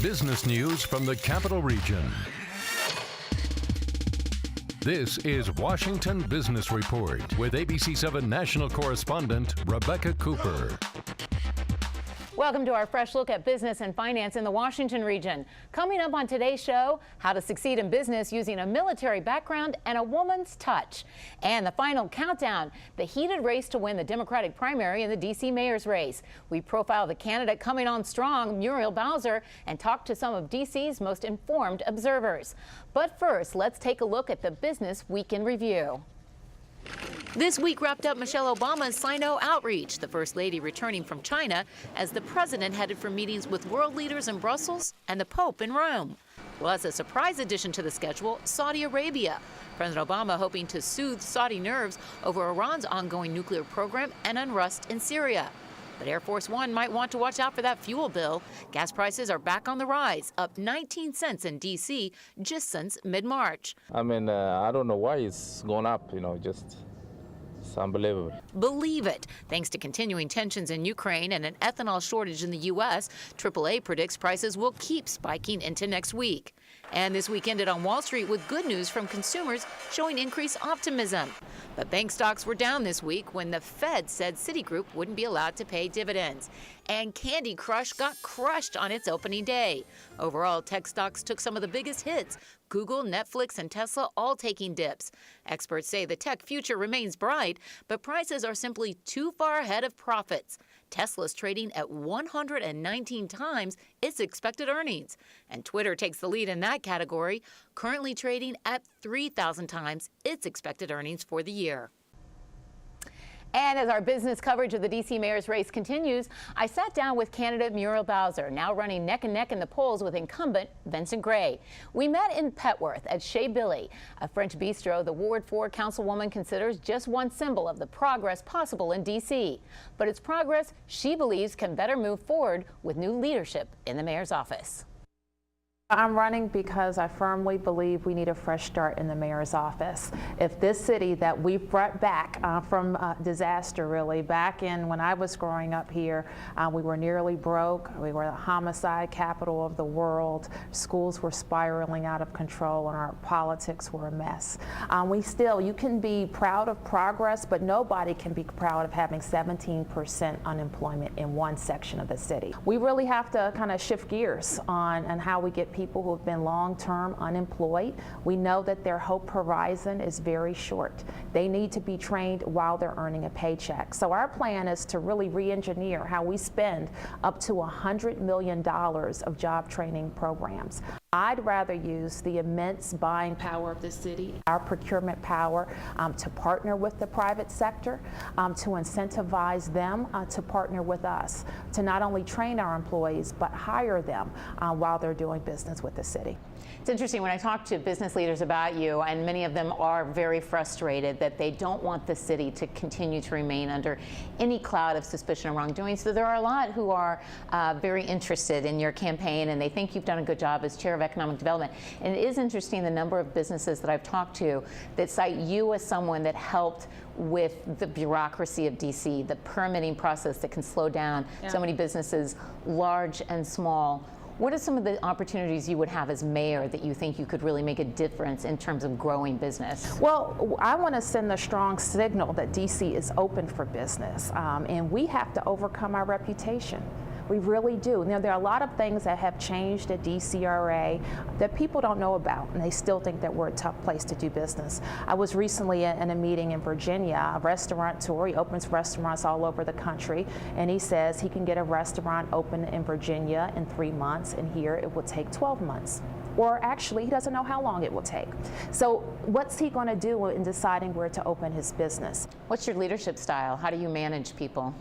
business news from the Capital Region. This is Washington Business Report with ABC7 national correspondent Rebecca Cooper. Welcome to our fresh look at business and finance in the Washington region. Coming up on today's show, how to succeed in business using a military background and a woman's touch. And the final countdown, the heated race to win the Democratic primary in the D.C. mayor's race. We profile the candidate coming on strong, Muriel Bowser, and talk to some of D.C.'s most informed observers. But first, let's take a look at the Business Week in Review. This week wrapped up Michelle Obama's Sino outreach, the First Lady returning from China as the president headed for meetings with world leaders in Brussels and the Pope in Rome. Plus, a surprise addition to the schedule, Saudi Arabia. President Obama hoping to soothe Saudi nerves over Iran's ongoing nuclear program and unrest in Syria. But Air Force One might want to watch out for that fuel bill. Gas prices are back on the rise, up 19 cents in D.C. just since mid-March. I mean, I don't know why it's going up, just it's unbelievable. Believe it. Thanks to continuing tensions in Ukraine and an ethanol shortage in the U.S., AAA predicts prices will keep spiking into next week. And this week ended on Wall Street with good news from consumers showing increased optimism. But bank stocks were down this week when the Fed said Citigroup wouldn't be allowed to pay dividends. And Candy Crush got crushed on its opening day. Overall, tech stocks took some of the biggest hits. Google, Netflix, and Tesla all taking dips. Experts say the tech future remains bright, but prices are simply too far ahead of profits. Tesla's trading at 119 times its expected earnings. And Twitter takes the lead in that category, currently trading at 3,000 times its expected earnings for the year. And as our business coverage of the D.C. mayor's race continues, I sat down with candidate Muriel Bowser, now running neck and neck in the polls with incumbent Vincent Gray. We met in Petworth at Chez Billy, a French bistro the Ward 4 councilwoman considers just one symbol of the progress possible in D.C. But it's progress she believes can better move forward with new leadership in the mayor's office. I'm running because I firmly believe we need a fresh start in the mayor's office. If this city that we brought back from disaster, really, back in when I was growing up here, we were nearly broke. We were the homicide capital of the world. Schools were spiraling out of control and our politics were a mess. You can be proud of progress, but nobody can be proud of having 17% unemployment in one section of the city. We really have to kind of shift gears on how we get people who have been long-term unemployed. We know that their hope horizon is very short. They need to be trained while they're earning a paycheck. So our plan is to really re-engineer how we spend up to $100 million of job training programs. I'd rather use the immense buying power of the city, our procurement power, to partner with the private sector, to incentivize them to partner with us, to not only train our employees, but hire them while they're doing business with the city. It's interesting when I talk to business leaders about you, and many of them are very frustrated that they don't want the city to continue to remain under any cloud of suspicion of wrongdoing. So there are a lot who are very interested in your campaign, and they think you've done a good job as chair of economic development. And it is interesting the number of businesses that I've talked to that cite you as someone that helped with the bureaucracy of D.C., the permitting process that can slow down so many businesses, large and small. What are some of the opportunities you would have as mayor that you think you could really make a difference in terms of growing business? Well, I want to send a strong signal that D.C. is open for business, and we have to overcome our reputation. We really do. Now, there are a lot of things that have changed at DCRA that people don't know about, and they still think that we're a tough place to do business. I was recently in a meeting in Virginia, a restaurateur. He opens restaurants all over the country, and he says he can get a restaurant open in Virginia in 3 months, and here it will take 12 months. Or actually, he doesn't know how long it will take. So what's he going to do in deciding where to open his business? What's your leadership style? How do you manage people?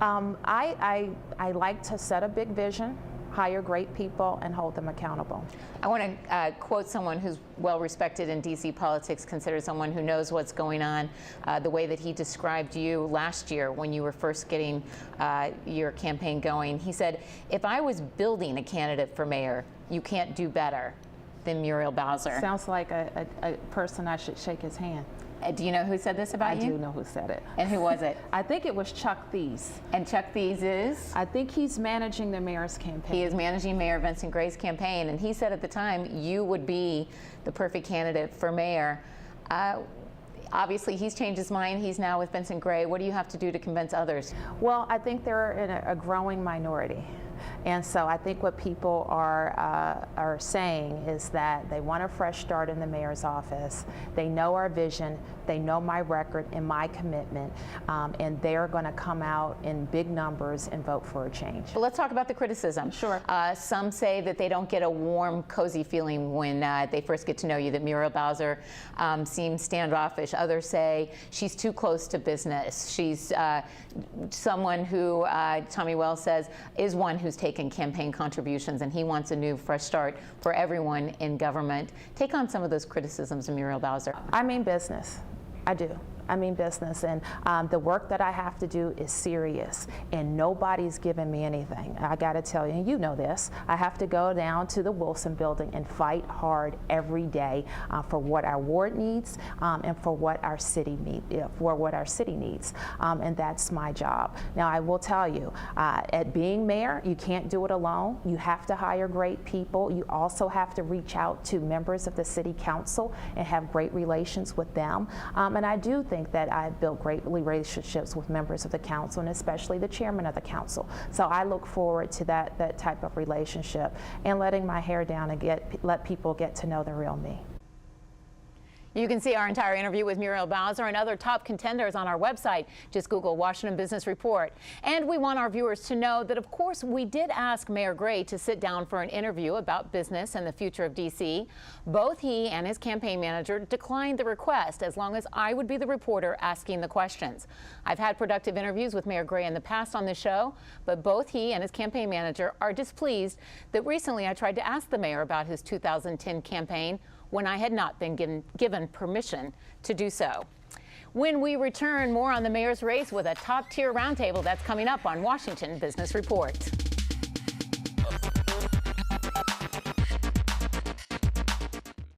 I like to set a big vision, hire great people, and hold them accountable. I want to quote someone who's well respected in DC politics, considered someone who knows what's going on, the way that he described you last year when you were first getting your campaign going. He said, if I was building a candidate for mayor, you can't do better. than Muriel Bowser. Sounds like a person I should shake his hand. Do you know who said this about you? I do know who said it. And who was it? I think it was Chuck Thies. And Chuck Thies is? I think he's managing the mayor's campaign. He is managing Mayor Vincent Gray's campaign, and he said at the time you would be the perfect candidate for mayor. Obviously, he's changed his mind. He's now with Vincent Gray. What do you have to do to convince others? Well, I think they're in a growing minority. And so I think what people are saying is that they want a fresh start in the mayor's office. They know our vision, they know my record and my commitment, and they're going to come out in big numbers and vote for a change. But let's talk about the criticism. Sure. Some say that they don't get a warm, cozy feeling when they first get to know you, that Muriel Bowser seems standoffish. Others say she's too close to business. She's someone who, Tommy Wells says, is one who's taken campaign contributions, and he wants a new, fresh start for everyone in government. Take on some of those criticisms of Muriel Bowser. I mean business. I do. I mean business, and the work that I have to do is serious, and nobody's giving me anything. I got to tell you, and you know this, I have to go down to the Wilson building and fight hard every day for what our ward needs and for what our city needs, and that's my job. Now, I will tell you, at being mayor, you can't do it alone. You have to hire great people. You also have to reach out to members of the city council and have great relations with them, and I do think that I've built great relationships with members of the council, and especially the chairman of the council. So I look forward to that type of relationship and letting my hair down and let people get to know the real me. You can see our entire interview with Muriel Bowser and other top contenders on our website. Just Google Washington Business Report. And we want our viewers to know that, of course, we did ask Mayor Gray to sit down for an interview about business and the future of D.C. Both he and his campaign manager declined the request, as long as I would be the reporter asking the questions. I've had productive interviews with Mayor Gray in the past on the show, but both he and his campaign manager are displeased that recently I tried to ask the mayor about his 2010 campaign when I had not been given permission to do so. When we return, more on the mayor's race with a top-tier roundtable. That's coming up on Washington Business Report.